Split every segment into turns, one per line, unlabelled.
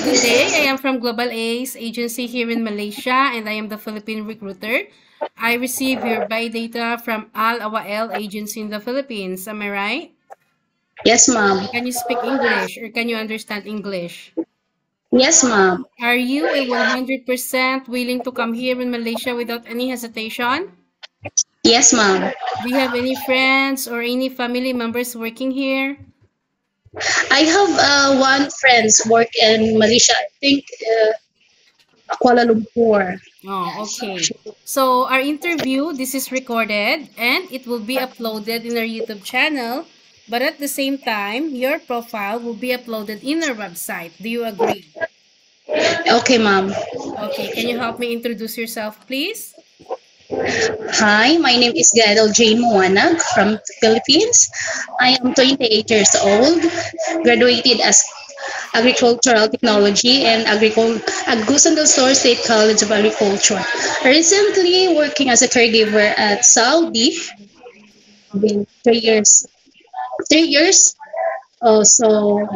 Good day. I am from Global Ace agency here in Malaysia, and I am the Philippine recruiter. I receive your buy data from Al Awael agency in the Philippines. Am I right?
Yes, ma'am.
Can you speak English or can you understand English?
Yes, ma'am.
Are you a 100% willing to come here in Malaysia without any hesitation?
Yes, ma'am.
Do you have any friends or any family members working here?
I have one friend's work in Malaysia. I think Kuala Lumpur.
Oh, okay. So our interview, this is recorded and it will be uploaded in our YouTube channel. But at the same time, your profile will be uploaded in our website. Do you agree?
Okay, ma'am.
Okay, can you help me introduce yourself, please?
Hi, my name is Gadel Jane Moanag from Philippines. I am 28 years old, graduated as Agricultural Technology and Agusan del Sur State College of Agriculture. Recently working as a caregiver at Saudi. Been 3 years. 3 years. So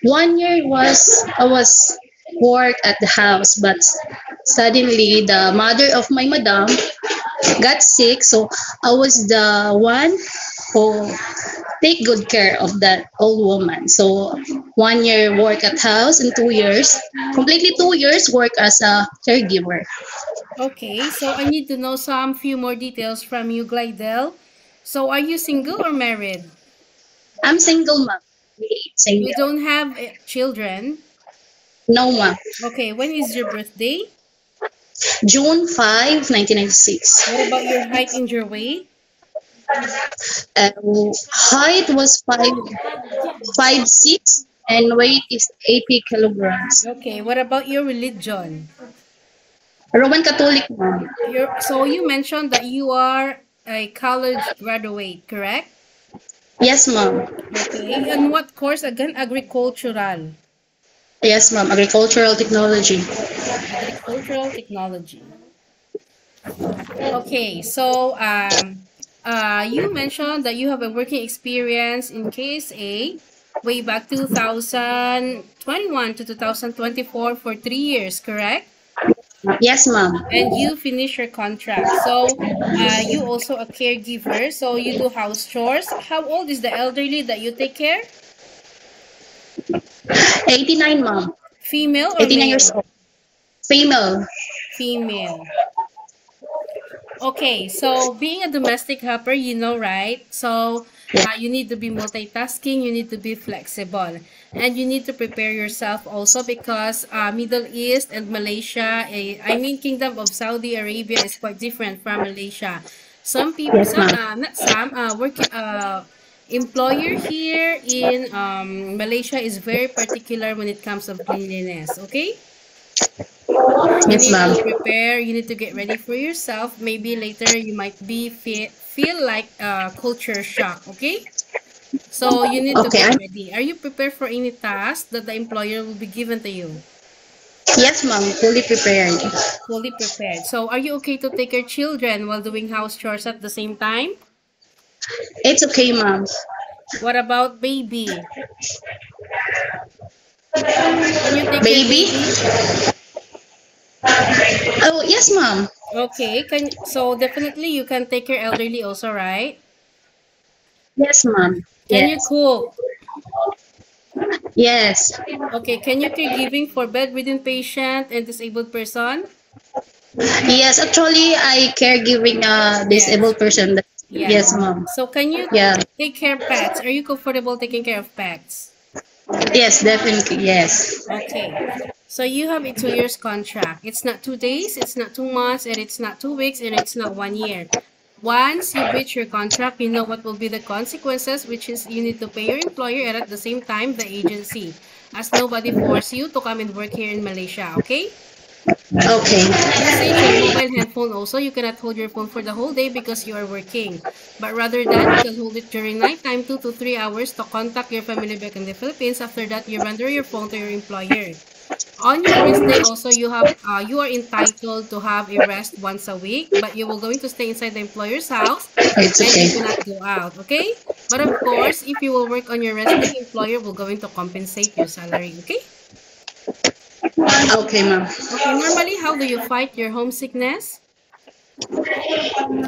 1 year I was work at the house, but suddenly the mother of my madam got sick, so I was the one who take good care of that old woman. So 1 year work at house and 2 years, completely 2 years work as a caregiver.
Okay, so I need to know some few more details from you, Glidel. So are you single or married?
I'm single mom.
You
Single.
don't have children?
No ma'am.
Okay, when is your birthday?
June 5, 1996.
What about your height and your weight?
Height was 5'6", and weight is 80 kilograms.
Okay, what about your religion?
Roman Catholic ma'am.
So you mentioned that you are a college graduate, correct?
Yes ma'am.
Okay, and what course again? Agricultural.
Yes ma'am. Agricultural Technology.
Agricultural technology. Okay, so you mentioned that you have a working experience in KSA way back 2021 to 2024 for 3 years, correct?
Yes ma'am.
And you finish your contract. So you also a caregiver, so you do house chores. How old is the elderly that you take care?
89 ma'am.
Female or
89
male?
years old. Female.
Female. Okay, so being a domestic helper, you know, right? So you need to be multitasking, you need to be flexible, and you need to prepare yourself also because Middle East and Malaysia, I mean Kingdom of Saudi Arabia is quite different from Malaysia. Some people,
Yes
some,
ma'am.
not some, employer here in Malaysia is very particular when it comes of cleanliness, okay? You
Yes
need
ma'am.
to prepare, you need to get ready for yourself. Maybe later you might be feel like culture shock, okay? So you need to
Okay.
get ready. Are you prepared for any task that the employer will be given to you?
Yes ma'am. Fully prepared.
Fully prepared. So are you okay to take your children while doing house chores at the same time?
It's okay ma'am.
What about baby? Can you take your
Baby?
baby?
Oh yes ma'am.
Okay, so definitely you can take your elderly also, right?
Yes ma'am.
Can you
Yes.
cook?
Yes.
Okay, can you caregiving for bedridden patient and disabled person?
Yes. Actually, I caregiving a
Yes.
disabled person.
Yes.
Yes ma'am.
So can you
Yeah.
take care of pets? Are you comfortable taking care of pets?
Yes, definitely. Yes.
Okay. So you have a 2 years contract. It's not 2 days, it's not 2 months, and it's not 2 weeks, and it's not 1 year. Once you breach your contract, you know what will be the consequences, which is you need to pay your employer and at the same time the agency, as nobody force you to come and work here in Malaysia, okay?
Okay.
Usage your mobile handphone also, you cannot hold your phone for the whole day because you are working. But rather than, you can hold it during nighttime, 2 to 3 hours to contact your family back in the Philippines. After that, you render your phone to your employer. On your rest day also, you are entitled to have a rest once a week, but you will going to stay inside the employer's house
It's
and you
okay.
cannot go out, okay? But of course, if you will work on your rest day, employer will going to compensate your salary, okay?
Okay, ma'am.
Okay, normally, how do you fight your homesickness?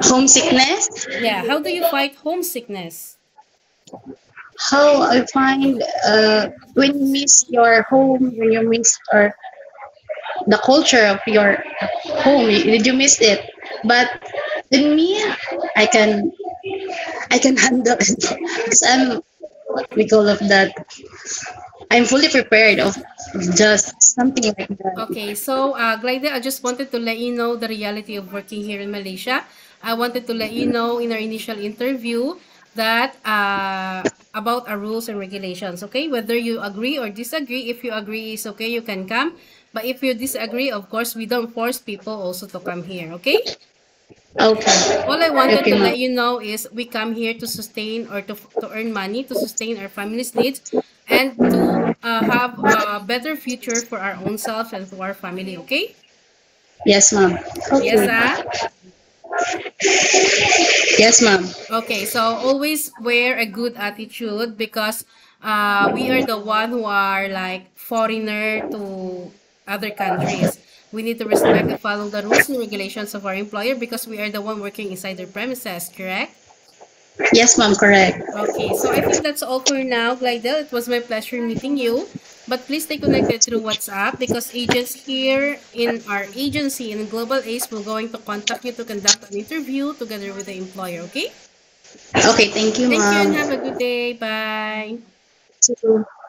Homesickness.
Yeah, how do you fight homesickness?
How I find when you miss your home, when you miss or the culture of your home, did you miss it? But in me, I can I can handle it because I'm what we call of that. I'm fully prepared of just something like that.
Okay, so Glida, I just wanted to let you know the reality of working here in Malaysia. I wanted to let you know in our initial interview that about our rules and regulations. Okay, whether you agree or disagree. If you agree, is okay, you can come. But if you disagree, of course, we don't force people also to come here. Okay.
Okay.
All I wanted
Okay,
to
ma'am.
let you know is we come here to sustain or to earn money, to sustain our family's needs, and to have a better future for our own self and for our family, okay?
Yes, ma'am.
Yes,
Okay.
ah?
Yes, ma'am.
Okay, so always wear a good attitude because we are the one who are like foreigner to other countries. We need to respect and follow the rules and regulations of our employer because we are the one working inside their premises, correct?
Yes, ma'am. Correct.
Okay, so I think that's all for now, Glidel. It was my pleasure meeting you. But please stay connected through WhatsApp because agents here in our agency in Global Ace will going to contact you to conduct an interview together with the employer, okay?
Okay. Thank you,
Thank you and
ma'am.
have a good day. Bye.
See you.